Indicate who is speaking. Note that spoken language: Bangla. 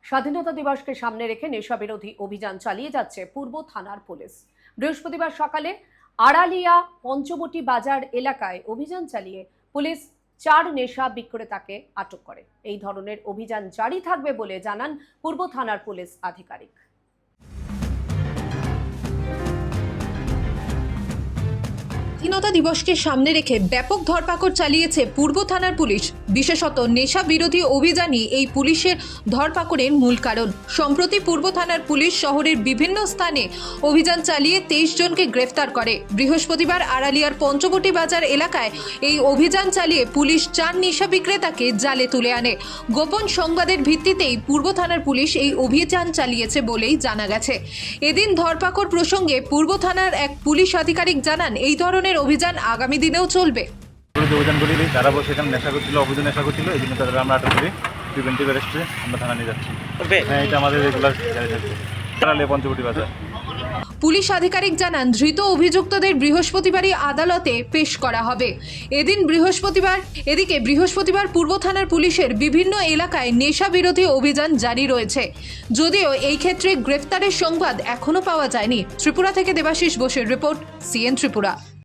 Speaker 1: স্বাধীনতা দিবসকে সামনে রেখে নেশা বিরোধী অভিযান চালিয়ে যাচ্ছে পূর্ব থানার পুলিশ। বৃহস্পতিবার সকালে আড়ালিয়া পঞ্চবটি বাজার এলাকায় অভিযান চালিয়ে পুলিশ 4 নেশা বিক্রেতাকে আটক করে। এই ধরনের অভিযান জারি থাকবে বলে জানান পূর্ব থানার পুলিশ আধিকারিক।
Speaker 2: স্বাধীনতা দিবসকে সামনে রেখে ব্যাপক ধরপাকড় চালিয়েছে পূর্ব থানার পুলিশ। বিশেষত নেশা বিরোধী অভিযানই এই পুলিশের ধরপাকড়ের মূল কারণ। সম্প্রতি পূর্ব থানার পুলিশ শহরের বিভিন্ন স্থানে অভিযান চালিয়ে 23 জনকে গ্রেফতার করে। বৃহস্পতিবার আড়ালিয়ার পঞ্চবটি বাজার এলাকায় এই অভিযান চালিয়ে পুলিশ 4 নেশা বিক্রেতাকে জালে তুলে আনে। গোপন সংবাদের ভিত্তিতেই পূর্ব থানার পুলিশ এই অভিযান চালিয়েছে বলেই জানা গেছে। এদিন ধরপাকড় প্রসঙ্গে পূর্ব থানার এক পুলিশ আধিকারিক জানান, এই ধরনের অভিযান আগামী দিনেও চলবে।
Speaker 3: অভিযানগুলি যারা বসে এখানে নেশা করছিল, অবৈধ নেশা করছিল, এই জন্য তাদের আমরা আটক করি প্রিভেন্টিভ অ্যারেস্টে আমরা থানা নিয়ে যাচ্ছি। হ্যাঁ, এটা আমাদের রেগুলার জারি থাকবে। আড়ালিয়া পঞ্চবটি বাজার
Speaker 2: পুলিশ আধিকারিক জানান, ধৃত অভিযুক্তদের বৃহস্পতিবারই আদালতে পেশ করা হবে। এদিকে বৃহস্পতিবার পূর্ব থানার পুলিশের বিভিন্ন এলাকায় নেশা বিরোধী অভিযান জারি রয়েছে, যদিও এই ক্ষেত্রে গ্রেফতারের সংবাদ এখনো পাওয়া যায়নি। ত্রিপুরা থেকে দেবাশিস বোসের রিপোর্ট, সিএন ত্রিপুরা।